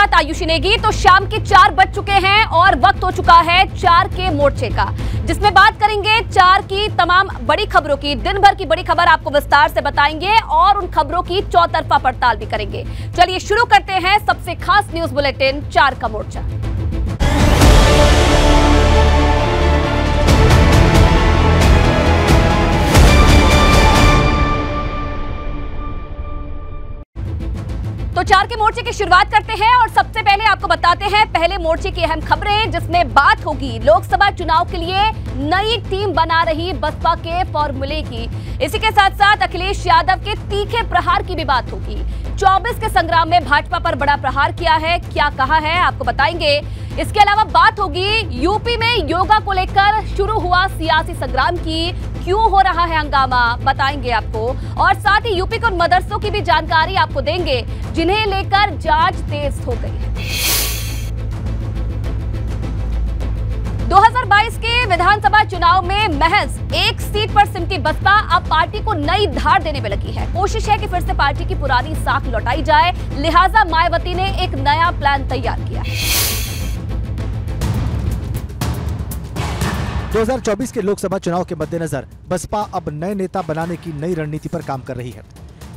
साथ आयुषी नेगी। तो शाम के 4 बज चुके हैं और वक्त हो चुका है 4 के मोर्चे का, जिसमें बात करेंगे 4 की तमाम बड़ी खबरों की। दिन भर की बड़ी खबर आपको विस्तार से बताएंगे और उन खबरों की चौतरफा पड़ताल भी करेंगे। चलिए शुरू करते हैं सबसे खास न्यूज बुलेटिन 4 का मोर्चा। तो 4 के मोर्चे की शुरुआत करते हैं और सबसे पहले आपको बताते हैं पहले मोर्चे की अहम खबरें, जिसमें बात होगी लोकसभा चुनाव के लिए नई टीम बना रही बसपा के फॉर्मूले की। इसी के साथ साथ अखिलेश यादव के तीखे प्रहार की भी बात होगी। 24 के संग्राम में भाजपा पर बड़ा प्रहार किया है, क्या कहा है आपको बताएंगे। इसके अलावा बात होगी यूपी में योगा को लेकर शुरू हुआ सियासी संग्राम की, क्यों हो रहा है हंगामा बताएंगे आपको। और साथ ही यूपी के उन मदरसों की भी जानकारी आपको देंगे जिन्हें लेकर जांच तेज हो गई है। 2022 के विधानसभा चुनाव में महज एक सीट पर सिमटी बसपा अब पार्टी को नई धार देने में लगी है। कोशिश है कि फिर से पार्टी की पुरानी साख लौटाई जाए, लिहाजा मायावती ने एक नया प्लान तैयार किया है। 2024 के लोकसभा चुनाव के मद्देनजर बसपा अब नए नेता बनाने की नई रणनीति पर काम कर रही है।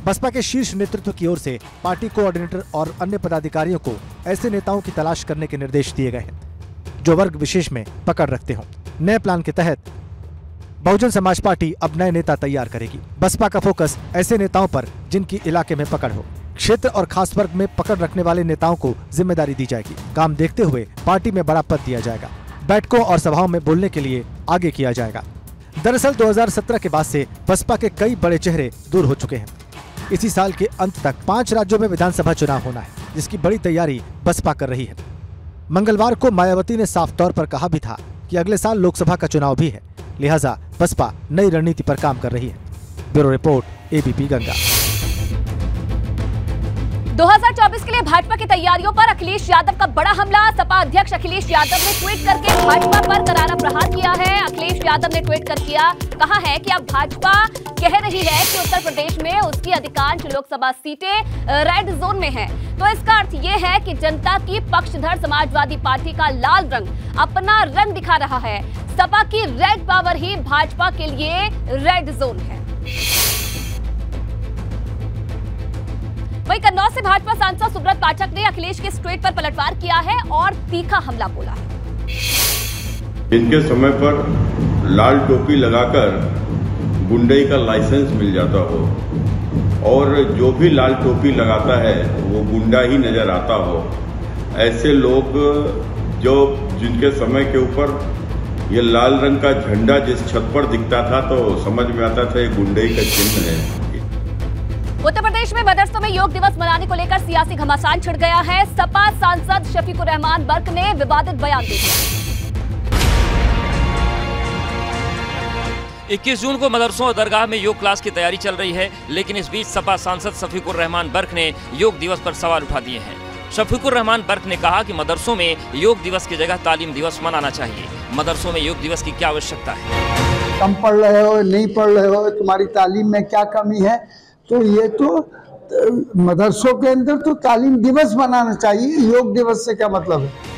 बसपा के शीर्ष नेतृत्व की ओर से पार्टी कोऑर्डिनेटर और अन्य पदाधिकारियों को ऐसे नेताओं की तलाश करने के निर्देश दिए गए हैं जो वर्ग विशेष में पकड़ रखते हों। नए प्लान के तहत बहुजन समाज पार्टी अब नए नेता तैयार करेगी। बसपा का फोकस ऐसे नेताओं पर जिनकी इलाके में पकड़ हो। क्षेत्र और खास वर्ग में पकड़ रखने वाले नेताओं को जिम्मेदारी दी जाएगी। काम देखते हुए पार्टी में बड़ा पद दिया जाएगा। बैठकों और सभाओं में बोलने के लिए आगे किया जाएगा। दरअसल 2017 के बाद से बसपा के कई बड़े चेहरे दूर हो चुके हैं। इसी साल के अंत तक 5 राज्यों में विधानसभा चुनाव होना है, जिसकी बड़ी तैयारी बसपा कर रही है। मंगलवार को मायावती ने साफ तौर पर कहा भी था कि अगले साल लोकसभा का चुनाव भी है, लिहाजा बसपा नई रणनीति पर काम कर रही है। Bureau report, ABP Ganga. 2024 के लिए भाजपा की तैयारियों पर अखिलेश यादव का बड़ा हमला। सपा अध्यक्ष अखिलेश यादव ने ट्वीट करके भाजपा पर करारा प्रहार किया है। अखिलेश यादव ने ट्वीट कर कहा है कि अब भाजपा कह रही है कि उत्तर प्रदेश में उसकी अधिकांश लोकसभा सीटें रेड जोन में हैं। तो इसका अर्थ ये है कि जनता की पक्षधर समाजवादी पार्टी का लाल रंग अपना रंग दिखा रहा है। सपा की रेड पावर ही भाजपा के लिए रेड जोन है। वहीं कन्नौज से भाजपा सांसद सुब्रत पाठक ने अखिलेश के इस ट्वीट पर पलटवार किया है और तीखा हमला बोला है। इनके समय पर लाल टोपी लगाकर गुंडई का लाइसेंस मिल जाता हो और जो भी लाल टोपी लगाता है वो गुंडा ही नजर आता हो, ऐसे लोग जिनके समय के ऊपर ये लाल रंग का झंडा जिस छत पर दिखता था तो समझ में आता था ये गुंडई का चिन्ह है। उत्तर प्रदेश में मदरसों में योग दिवस मनाने को लेकर सियासी घमासान छिड़ गया है। सपा सांसद शफीकुर रहमान बर्क ने विवादित बयान दे दिया। 21 जून को मदरसों और दरगाह में योग क्लास की तैयारी चल रही है, लेकिन इस बीच सपा सांसद शफीकुर रहमान बर्क ने योग दिवस पर सवाल उठा दिए हैं। शफीकुर रहमान बर्क ने कहा कि मदरसों में योग दिवस की जगह तालीम दिवस मनाना चाहिए। मदरसों में योग दिवस की क्या आवश्यकता है? कम पढ़ रहे हो, नहीं पढ़ रहे हो, तुम्हारी तालीम में क्या कमी है, तो ये तो मदरसों के अंदर तो तालीम दिवस मनाना चाहिए। योग दिवस से क्या मतलब है?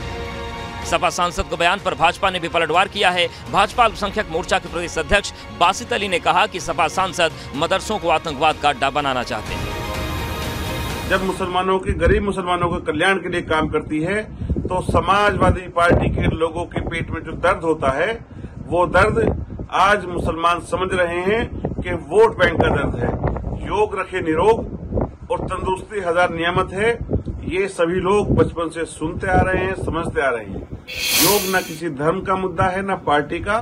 सपा सांसद को बयान पर भाजपा ने भी पलटवार किया है। भाजपा अल्पसंख्यक मोर्चा के प्रदेश अध्यक्ष बासित अली ने कहा कि सपा सांसद मदरसों को आतंकवाद का अड्डा बनाना चाहते हैं। जब मुसलमानों के, गरीब मुसलमानों के कल्याण के लिए काम करती है तो समाजवादी पार्टी के लोगों के पेट में जो दर्द होता है वो दर्द आज मुसलमान समझ रहे हैं कि वोट बैंक का दर्द है। योग रखे निरोग और तंदुरुस्ती हजार नियामत है, ये सभी लोग बचपन से सुनते आ रहे हैं, समझते आ रहे हैं। योग न किसी धर्म का मुद्दा है न पार्टी का।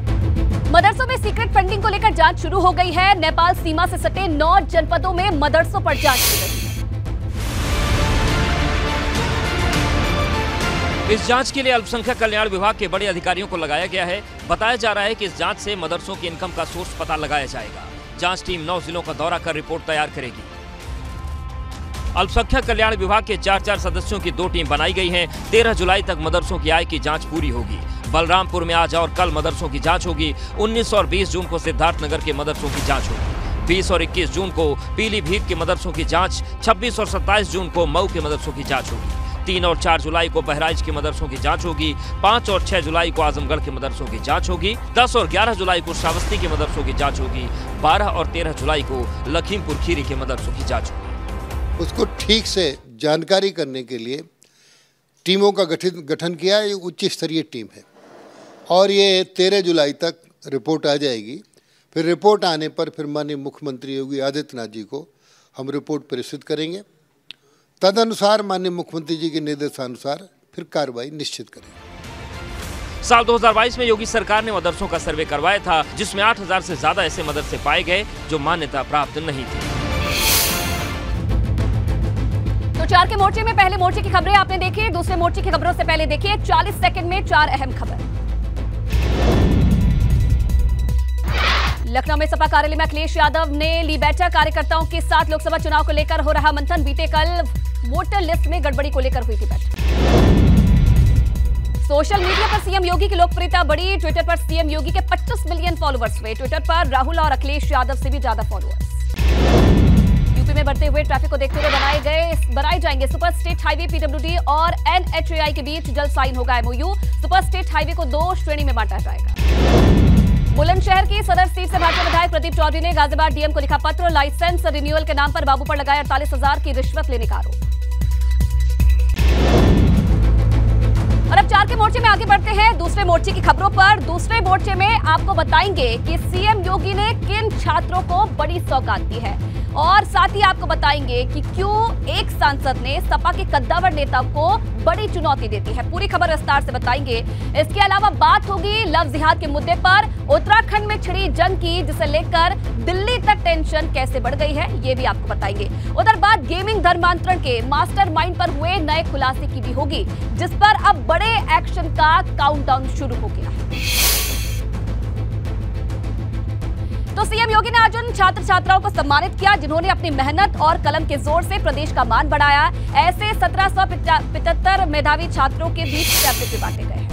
मदरसों में सीक्रेट फंडिंग को लेकर जांच शुरू हो गई है। नेपाल सीमा से सटे 9 जनपदों में मदरसों पर जांच की गई है। इस जांच के लिए अल्पसंख्यक कल्याण विभाग के बड़े अधिकारियों को लगाया गया है। बताया जा रहा है कि इस जांच से मदरसों की इनकम का सोर्स पता लगाया जाएगा। जांच टीम 9 जिलों का दौरा कर रिपोर्ट तैयार करेगी। अल्पसंख्यक कल्याण विभाग के 4 सदस्यों की 2 टीम बनाई गई हैं। 13 जुलाई तक मदरसों की आय की जांच पूरी होगी। बलरामपुर में आज और कल मदरसों की जांच होगी। 19 और 20 जून को सिद्धार्थनगर के मदरसों की जांच होगी। 20 और 21 जून को पीलीभीत के मदरसों की जांच, 26 और 27 जून को मऊ के मदरसों की जांच होगी। 3 और 4 जुलाई को बहराइच के मदरसों की जांच होगी। 5 और 6 जुलाई को आजमगढ़ के मदरसों की जांच होगी। 10 और 11 जुलाई को श्रावस्ती के मदरसों की जांच होगी। 12 और 13 जुलाई को लखीमपुर खीरी के मदरसों की जांच होगी। उसको ठीक से जानकारी करने के लिए टीमों का गठन किया है। उच्च स्तरीय टीम है और ये 13 जुलाई तक रिपोर्ट आ जाएगी। फिर रिपोर्ट आने पर फिर माननीय मुख्यमंत्री योगी आदित्यनाथ जी को हम रिपोर्ट प्रेषित करेंगे। तदनुसार माननीय मुख्यमंत्री जी के निर्देशानुसार फिर कार्रवाई निश्चित करेंगे। साल 2022 में योगी सरकार ने मदरसों का सर्वे करवाया था, जिसमें 8000 से ज्यादा ऐसे मदरसे पाए गए जो मान्यता प्राप्त नहीं थे। तो 4 के मोर्चे में पहले मोर्चे की खबरें आपने देखी। दूसरे मोर्चे की खबरों से पहले देखिए 40 सेकंड में 4 अहम खबर। लखनऊ में सपा कार्यालय में अखिलेश यादव ने ली बैठक। कार्यकर्ताओं के साथ लोकसभा चुनाव को लेकर हो रहा मंथन। बीते कल वोटर लिस्ट में गड़बड़ी को लेकर हुई थी बैठक। सोशल मीडिया पर सीएम योगी की लोकप्रियता बढ़ी। ट्विटर पर सीएम योगी के 25 मिलियन फॉलोअर्स हुए। ट्विटर पर राहुल और अखिलेश यादव से भी ज्यादा फॉलोअर्स। यूपी में बढ़ते हुए ट्रैफिक को देखते हुए बनाए जाएंगे सुपर स्टेट हाईवे। पीडब्ल्यूडी और एनएचएआई के बीच जल्द साइन होगा एमओयू। सुपर स्टेट हाईवे को 2 श्रेणी में बांटा जाएगा। बुलंदशहर की सदर सीट से भाजपा विधायक प्रदीप चौधरी ने गाजियाबाद डीएम को लिखा पत्र। लाइसेंस रिन्यूअल के नाम पर बाबू पर लगाया 48,000 की रिश्वत लेने का आरोप। और अब 4 के मोर्चे में आगे बढ़ते हैं दूसरे मोर्चे की खबरों पर। दूसरे मोर्चे में आपको बताएंगे कि सीएम योगी ने किन छात्रों को बड़ी सौगात दी है और साथ ही आपको बताएंगे कि क्यों एक सांसद ने सपा के कद्दावर नेता को बड़ी चुनौती देती है। पूरी खबर विस्तार से बताएंगे। इसके अलावा बात होगी लव जिहाद के मुद्दे पर। उत्तराखंड में छिड़ी जंग की, जिसे लेकर दिल्ली तक टेंशन कैसे बढ़ गई है, ये भी आपको बताएंगे। उधर बात गेमिंग धर्मांतरण के मास्टरमाइंड पर हुए नए खुलासे की भी होगी, जिस पर अब बड़े एक्शन का काउंटडाउन शुरू हो गया है। तो सीएम योगी ने आज उन छात्र छात्राओं को सम्मानित किया जिन्होंने अपनी मेहनत और कलम के जोर से प्रदेश का मान बढ़ाया। ऐसे 1775 मेधावी छात्रों के बीच टैबलेट भी बांटे गए हैं।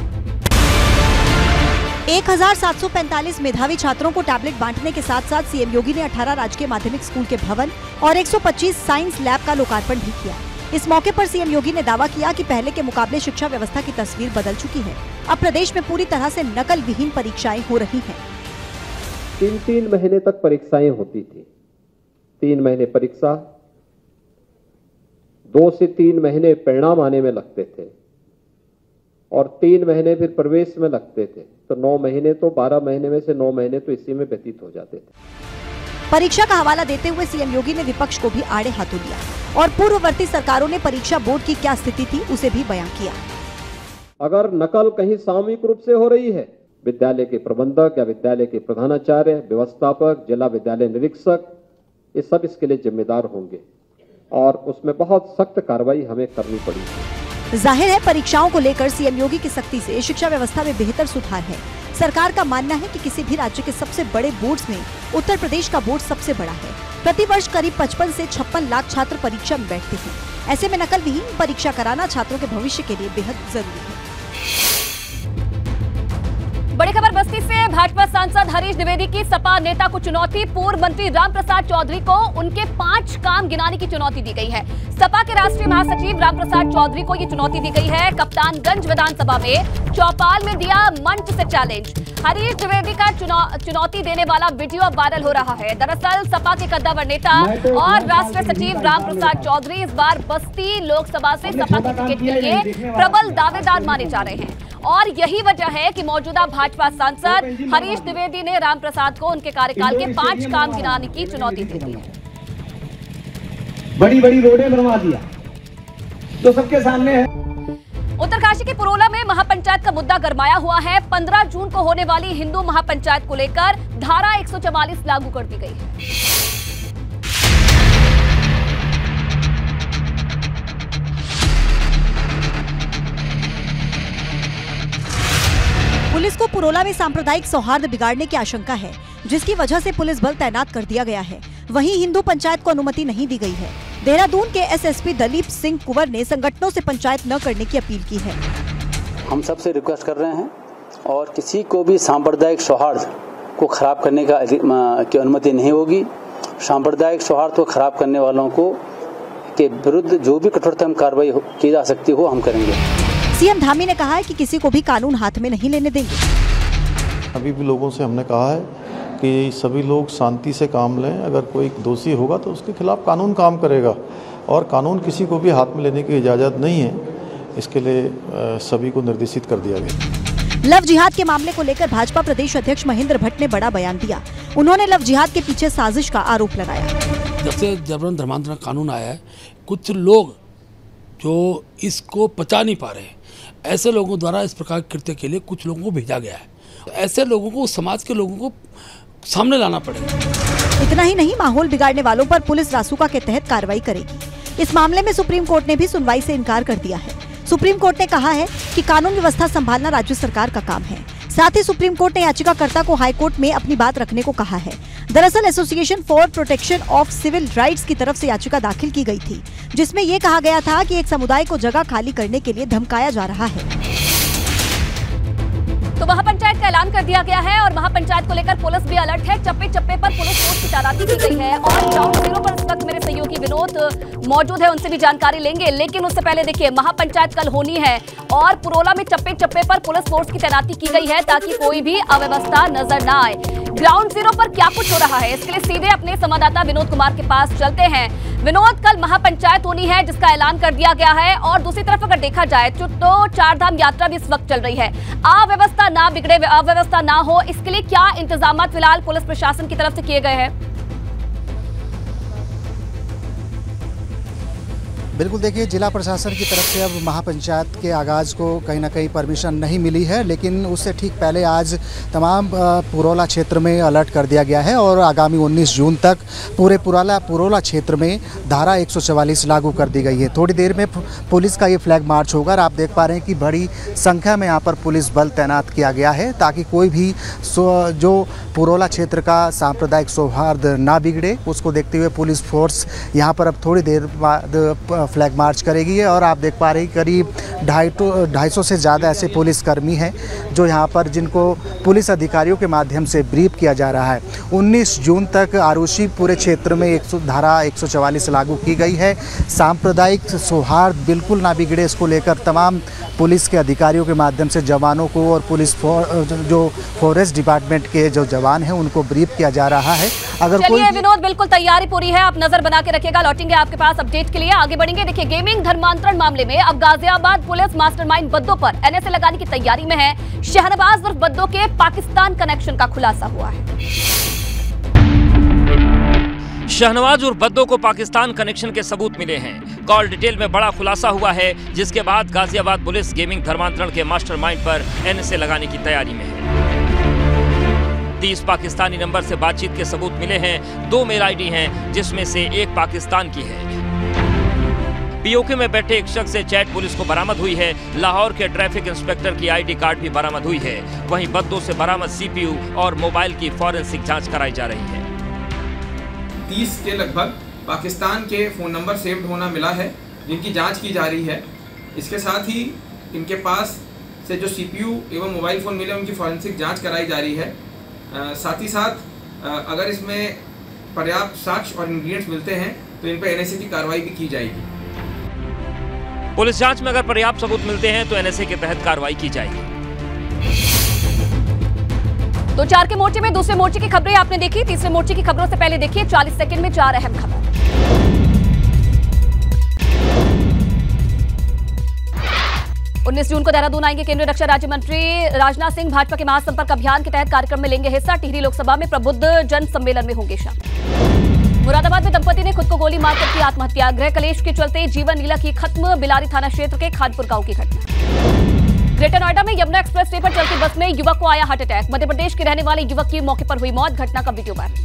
1745 मेधावी छात्रों को टैबलेट बांटने के साथ साथ सीएम योगी ने 18 राजकीय माध्यमिक स्कूल के भवन और 125 साइंस लैब का लोकार्पण भी किया। इस मौके पर सीएम योगी ने दावा किया कि पहले के मुकाबले शिक्षा व्यवस्था की तस्वीर बदल चुकी है। अब प्रदेश में पूरी तरह से नकल विहीन परीक्षाएं हो रही हैं। 3 महीने तक परीक्षाएं होती थी। 3 महीने परीक्षा, 2 से 3 महीने परिणाम आने में लगते थे और 3 महीने फिर प्रवेश में लगते थे। तो 9 महीने तो 12 महीने में से 9 महीने तो इसी में व्यतीत हो जाते थे। परीक्षा का हवाला देते हुए सीएम योगी ने विपक्ष को भी आड़े हाथों लिया और पूर्ववर्ती सरकारों ने परीक्षा बोर्ड की क्या स्थिति थी उसे भी बयां किया। अगर नकल कहीं सामूहिक रूप से हो रही है, विद्यालय के प्रबंधक या विद्यालय के प्रधानाचार्य, व्यवस्थापक, जिला विद्यालय निरीक्षक, ये सब इसके लिए जिम्मेदार होंगे और उसमें बहुत सख्त कार्रवाई हमें करनी पड़ी। जाहिर है परीक्षाओं को लेकर सीएम योगी की सख्ती से शिक्षा व्यवस्था में बेहतर सुधार है। सरकार का मानना है कि किसी भी राज्य के सबसे बड़े बोर्ड्स में उत्तर प्रदेश का बोर्ड सबसे बड़ा है। प्रति वर्ष करीब 55 से 56 लाख छात्र परीक्षा में बैठते हैं। ऐसे में नकल विहीन परीक्षा कराना छात्रों के भविष्य के लिए बेहद जरूरी है। बड़ी खबर बस्ती से। भाजपा सांसद हरीश द्विवेदी की सपा नेता को चुनौती। पूर्व मंत्री रामप्रसाद चौधरी को उनके 5 काम गिनाने की चुनौती दी गई है। सपा के राष्ट्रीय महासचिव रामप्रसाद चौधरी को ये चुनौती दी गई है। कप्तानगंज विधानसभा में चौपाल में दिया मंच से चैलेंज। हरीश द्विवेदी का चुनौती देने वाला वीडियो अब वायरल हो रहा है। दरअसल सपा के कद्दावर नेता और राष्ट्रीय सचिव रामप्रसाद चौधरी इस बार बस्ती लोकसभा से सपा के टिकट के लिए प्रबल दावेदार माने जा रहे हैं और यही वजह है कि मौजूदा भाजपा सांसद हरीश द्विवेदी ने रामप्रसाद को उनके कार्यकाल के 5 काम गिनाने की चुनौती दे दी है। बड़ी बड़ी रोडें बनवा दिया जो सबके सामने है। उत्तरकाशी के पुरोला में महापंचायत का मुद्दा गरमाया हुआ है। 15 जून को होने वाली हिंदू महापंचायत को लेकर धारा 144 लागू कर दी गई है। पुलिस को पुरोला में सांप्रदायिक सौहार्द बिगाड़ने की आशंका है, जिसकी वजह से पुलिस बल तैनात कर दिया गया है। वहीं हिंदू पंचायत को अनुमति नहीं दी गई है। देहरादून के एसएसपी दलीप सिंह कुंवर ने संगठनों से पंचायत न करने की अपील की है। हम सबसे रिक्वेस्ट कर रहे हैं और किसी को भी सांप्रदायिक सौहार्द को खराब करने की अनुमति नहीं होगी। सांप्रदायिक सौहार्द को खराब करने वालों को के विरुद्ध जो भी कठोरतम कार्रवाई की जा सकती हो हम करेंगे। सीएम धामी ने कहा है कि किसी को भी कानून हाथ में नहीं लेने देंगे। अभी भी लोगों से हमने कहा है कि सभी लोग शांति से काम लें, अगर कोई दोषी होगा तो उसके खिलाफ कानून काम करेगा और कानून किसी को भी हाथ में लेने की इजाज़त नहीं है, इसके लिए सभी को निर्देशित कर दिया गया। लव जिहाद के मामले को लेकर भाजपा प्रदेश अध्यक्ष महेंद्र भट्ट ने बड़ा बयान दिया। उन्होंने लव जिहाद के पीछे साजिश का आरोप लगाया। जब से जबरन धर्मांतरण कानून आया है, कुछ लोग जो इसको पचा नहीं पा रहे, ऐसे लोगों द्वारा इस प्रकार कृत्य के लिए कुछ लोगों को भेजा गया है। ऐसे लोगों को, समाज के लोगों को सामने लाना पड़ेगा। इतना ही नहीं, माहौल बिगाड़ने वालों पर पुलिस रासुका के तहत कार्रवाई करेगी। इस मामले में सुप्रीम कोर्ट ने भी सुनवाई से इनकार कर दिया है। सुप्रीम कोर्ट ने कहा है कि कानून व्यवस्था संभालना राज्य सरकार का काम है। साथ ही सुप्रीम कोर्ट ने याचिकाकर्ता को हाई कोर्ट में अपनी बात रखने को कहा है। दरअसल Association for Protection of Civil Rights की तरफ से याचिका दाखिल की गई थी, जिसमें ये कहा गया था कि एक समुदाय को जगह खाली करने के लिए धमकाया जा रहा है। तो महापंचायत का ऐलान कर दिया गया है और महापंचायत को लेकर पुलिस भी अलर्ट है। चप्पे चप्पे पर पुलिस फोर्स की तैनाती की गई है और ग्राउंड जीरो पर इस वक्त मेरे सहयोगी विनोद मौजूद है, उनसे भी जानकारी लेंगे। लेकिन उससे पहले देखिए, महापंचायत कल होनी है और पुरोला में चप्पे चप्पे पर पुलिस फोर्स की तैनाती की गई है ताकि कोई भी अव्यवस्था नजर न आए। ग्राउंड जीरो पर क्या कुछ हो रहा है, इसके लिए सीधे अपने संवाददाता विनोद कुमार के पास चलते हैं। विनोद, कल महापंचायत होनी है जिसका ऐलान कर दिया गया है और दूसरी तरफ अगर देखा जाए तो चारधाम यात्रा भी इस वक्त चल रही है। अव्यवस्था ना बिगड़े, अव्यवस्था ना हो, इसके लिए क्या इंतजाम फिलहाल पुलिस प्रशासन की तरफ से किए गए हैं? बिल्कुल, देखिए, जिला प्रशासन की तरफ से अब महापंचायत के आगाज़ को कहीं ना कहीं परमिशन नहीं मिली है, लेकिन उससे ठीक पहले आज तमाम पुरोला क्षेत्र में अलर्ट कर दिया गया है और आगामी 19 जून तक पूरे पुरोला क्षेत्र में धारा 144 लागू कर दी गई है। थोड़ी देर में पुलिस का ये फ्लैग मार्च होगा और आप देख पा रहे हैं कि बड़ी संख्या में यहाँ पर पुलिस बल तैनात किया गया है ताकि कोई भी जो पुरोला क्षेत्र का सांप्रदायिक सौहार्द ना बिगड़े, उसको देखते हुए पुलिस फोर्स यहाँ पर अब थोड़ी देर बाद फ्लैग मार्च करेगी है। और आप देख पा रहे हैं करीब 250 से ज़्यादा ऐसे पुलिसकर्मी हैं जो यहाँ पर, जिनको पुलिस अधिकारियों के माध्यम से ब्रीफ किया जा रहा है। 19 जून तक आरुषि पूरे क्षेत्र में धारा 144 लागू की गई है। सांप्रदायिक सौहार्द बिल्कुल ना बिगड़े, इसको लेकर तमाम पुलिस के अधिकारियों के माध्यम से जवानों को और पुलिस जो फॉरेस्ट डिपार्टमेंट के जो जवान हैं उनको ब्रीफ किया जा रहा है। अगर कोई विनोद, बिल्कुल तैयारी पूरी है, आप नजर बना के रखिएगा, लौटेंगे आपके पास अपडेट के लिए। आगे बढ़ेंगे। देखिए, गेमिंग धर्मांतरण मामले में अब गाजियाबाद पुलिस मास्टरमाइंड बद्दों पर एनएसए लगाने की तैयारी में है। शहनवाज उर्फ बद्दों के पाकिस्तान कनेक्शन का खुलासा हुआ है। शहनवाज उर्फ बद्दों को पाकिस्तान कनेक्शन के सबूत मिले हैं। कॉल डिटेल में बड़ा खुलासा हुआ है, जिसके बाद गाजियाबाद पुलिस गेमिंग धर्मांतरण के मास्टरमाइंड पर एनएसए लगाने की तैयारी में है। 30 पाकिस्तानी नंबर से बातचीत के सबूत मिले हैं। 2 मेल आईडी हैं, जिसमें से एक पाकिस्तान की है। पीओके में बैठे एक शख्स से चैट पुलिस को बरामद हुई है। लाहौर के ट्रैफिक इंस्पेक्टर की आईडी कार्ड भी बरामद हुई है। वहीं बद्दों से बरामद सीपीयू और मोबाइल की फॉरेंसिक जांच कराई जा रही है। 30 के लगभग पाकिस्तान के फ़ोन नंबर सेव्ड होना मिला है, जिनकी जांच की जा रही है। इसके साथ ही इनके पास से जो सीपीयू एवं मोबाइल फ़ोन मिले, उनकी फॉरेंसिक जांच कराई जा रही है। साथ ही साथ अगर इसमें पर्याप्त साक्ष्य और इंग्रेडिएंट्स मिलते हैं तो इन पर एनएसए की कार्रवाई भी की जाएगी। पुलिस जांच में अगर पर्याप्त सबूत मिलते हैं तो एनएसए के तहत कार्रवाई की जाएगी। तो 4 के मोर्चे में दूसरे मोर्चे की खबरें आपने देखी। तीसरे मोर्चे की खबरों से पहले देखिए 40 सेकंड में 4 अहम खबर। 19 जून को देहरादून आएंगे केंद्रीय रक्षा राज्य मंत्री राजनाथ सिंह। भाजपा के महासंपर्क अभियान के तहत कार्यक्रम में लेंगे हिस्सा। टिहरी लोकसभा में प्रबुद्ध जन सम्मेलन में होंगे शामिल। मुरादाबाद में दंपति ने खुद को गोली मारकर की आत्महत्या। गृह कलेश के चलते जीवन लीला की खत्म। बिलारी थाना क्षेत्र के खानपुर गांव की घटना। ग्रेटर नोएडा में यमुना एक्सप्रेस वे पर चलती बस में युवक को आया हार्ट अटैक। मध्य प्रदेश के रहने वाले युवक की मौके पर हुई मौत। घटना का वीडियो वायरल।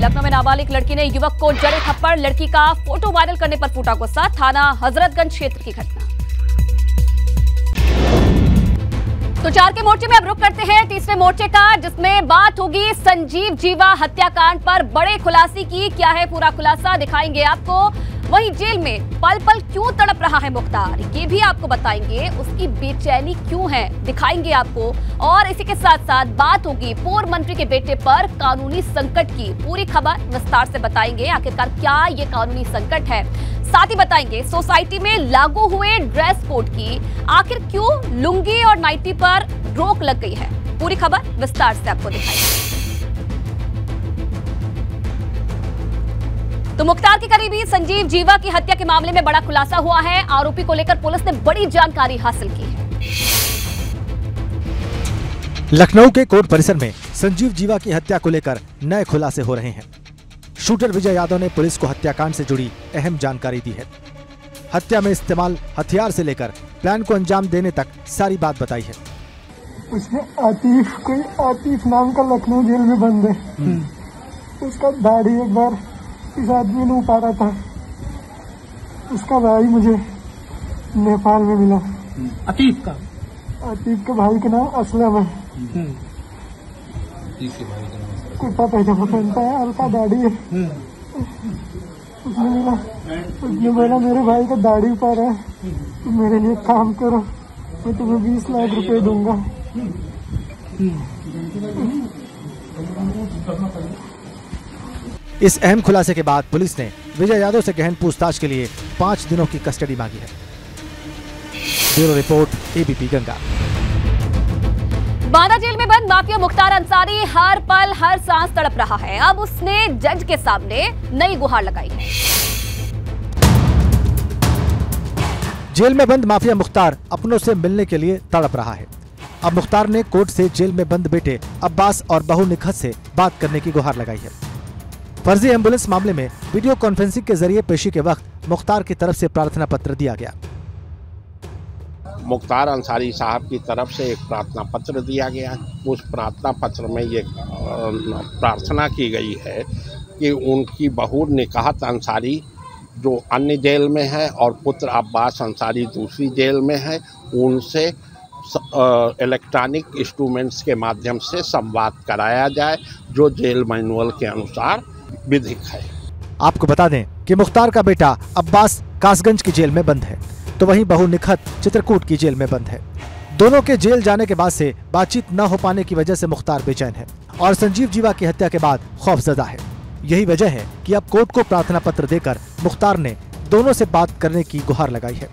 लखनऊ में नाबालिग लड़की ने युवक को जड़े थप्पड़। लड़की का फोटो वायरल करने पर फूटा गुस्सा। थाना हजरतगंज क्षेत्र की घटना। तो 4 के मोर्चे में अब रुक करते हैं तीसरे मोर्चे का, जिसमें बात होगी संजीव जीवा हत्याकांड पर बड़े खुलासे की। क्या है पूरा खुलासा, दिखाएंगे आपको। वहीं जेल में पल पल क्यों तड़प रहा है मुख्तार, ये भी आपको बताएंगे। उसकी बेचैनी क्यों है दिखाएंगे आपको। और इसी के साथ साथ बात होगी पूर्व मंत्री के बेटे पर कानूनी संकट की। पूरी खबर विस्तार से बताएंगे, आखिरकार क्या ये कानूनी संकट है। साथ ही बताएंगे सोसाइटी में लागू हुए ड्रेस कोड की आखिर क्यों लुंगी और नाइटी पर रोक लग गई है। पूरी खबर विस्तार से आपको दिखाएंगे। तो मुख्तार के करीबी संजीव जीवा की हत्या के मामले में बड़ा खुलासा हुआ है। आरोपी को लेकर पुलिस ने बड़ी जानकारी हासिल की है। लखनऊ के कोर्ट परिसर में संजीव जीवा की हत्या को लेकर नए खुलासे हो रहे हैं। शूटर विजय यादव ने पुलिस को हत्याकांड से जुड़ी अहम जानकारी दी है। हत्या में इस्तेमाल हथियार से लेकर प्लान को अंजाम देने तक सारी बात बताई है। उसने आतिफ नाम का लखनऊ जेल में बंद है। उसका दाढ़ी एक बार इस आदमी ने उतारा था। उसका भाई मुझे नेपाल में मिला। आतिफ के भाई का नाम असलम है। कुर्ता पैजामा पहनता है, हल्का दाढ़ी है। उसने मिला, उसने बोला मेरे भाई का दाढ़ी उतारा है, तुम मेरे लिए काम करो, मैं तुम्हें 20 लाख रुपए दूंगा। इस अहम खुलासे के बाद पुलिस ने विजय यादव से गहन पूछताछ के लिए 5 दिनों की कस्टडी मांगी है। Bureau report, ABP Ganga. Banda jail में बंद माफिया मुख्तार अंसारी हर पल हर सांस तड़प रहा है। अब उसने जज के सामने नई गुहार लगाई है। जेल में बंद माफिया मुख्तार अपनों से मिलने के लिए तड़प रहा है। अब मुख्तार ने कोर्ट से जेल में बंद बेटे अब्बास और बहू निखत से बात करने की गुहार लगाई है। फर्जी एम्बुलेंस मामले में वीडियो कॉन्फ्रेंसिंग के जरिए पेशी के वक्त मुख्तार की तरफ से प्रार्थना पत्र दिया गया। मुख्तार अंसारी साहब की तरफ से एक प्रार्थना पत्र दिया गया। उस प्रार्थना पत्र में ये प्रार्थना की गई है कि उनकी बहू निकाहत अंसारी जो अन्य जेल में है और पुत्र अब्बास अंसारी दूसरी जेल में है, उनसे इलेक्ट्रॉनिक इंस्ट्रूमेंट्स के माध्यम से संवाद कराया जाए जो जेल मैनुअल के अनुसार विधिक है। आपको बता दें कि मुख्तार का बेटा अब्बास कासगंज की जेल में बंद है, तो वहीं बहू निखत चित्रकूट की जेल में बंद है। दोनों के जेल जाने के बाद से बातचीत न हो पाने की वजह से मुख्तार बेचैन है और संजीव जीवा की हत्या के बाद खौफजदा है। यही वजह है कि अब कोर्ट को प्रार्थना पत्र देकर मुख्तार ने दोनों से बात करने की गुहार लगाई है।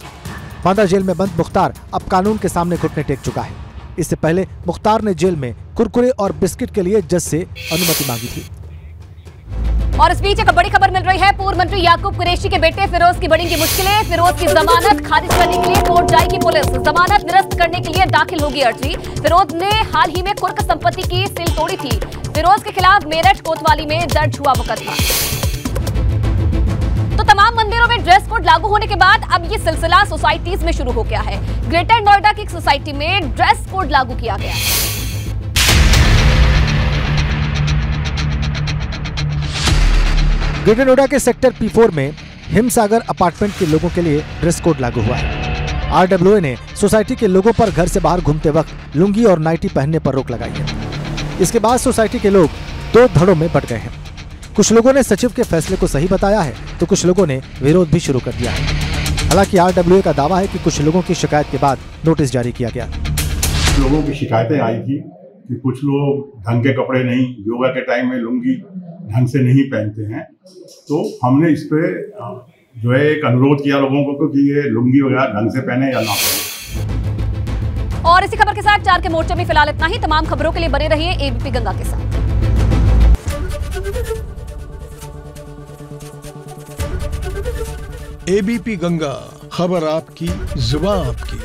बांदा जेल में बंद मुख्तार अब कानून के सामने घुटने टेक चुका है। इससे पहले मुख्तार ने जेल में कुरकुरे और बिस्किट के लिए जज से अनुमति मांगी थी। और इस बीच एक बड़ी खबर मिल रही है। पूर्व मंत्री याकूब कुरैशी के बेटे फिरोज की बढ़ेंगी मुश्किलें। फिरोज की जमानत खारिज करने के लिए कोर्ट जाएगी पुलिस। जमानत निरस्त करने के लिए दाखिल होगी अर्जी। फिरोज ने हाल ही में कुर्क संपत्ति की सील तोड़ी थी। फिरोज के खिलाफ मेरठ कोतवाली में दर्ज हुआ मुकदमा। तो तमाम मंदिरों में ड्रेस कोड लागू होने के बाद अब ये सिलसिला सोसाइटीज में शुरू हो गया है। ग्रेटर नोएडा की एक सोसाइटी में ड्रेस कोड लागू किया गया है। ग्रेटर नोएडा के सेक्टर P4 में हिमसागर अपार्टमेंट के लोगों के लिए ड्रेस कोड लागू हुआ है। RWA ने सोसाइटी के लोगों पर घर से बाहर घूमते वक्त लुंगी और नाइटी पहनने पर रोक लगाई है। इसके बाद सोसाइटी के लोग 2 धड़ों में बट गए हैं। कुछ लोगों ने सचिव के फैसले को सही बताया है तो कुछ लोगों ने विरोध भी शुरू कर दिया है। हालांकि RWA का दावा है कि कुछ लोगों की शिकायत के बाद नोटिस जारी किया गया। लोगों की शिकायतें आई थी कि कुछ लोग ढंग के कपड़े नहीं, योगा के टाइम में लुंगी ढंग से नहीं पहनते हैं, तो हमने इस पे जो है एक अनुरोध किया लोगों को कि ये लुंगी वगैरह ढंग से पहने या ना पहने। और इसी खबर के साथ 4 के मोर्चे में फिलहाल इतना ही। तमाम खबरों के लिए बने रहिए एबीपी गंगा के साथ। एबीपी गंगा, खबर आपकी, जुबान आपकी।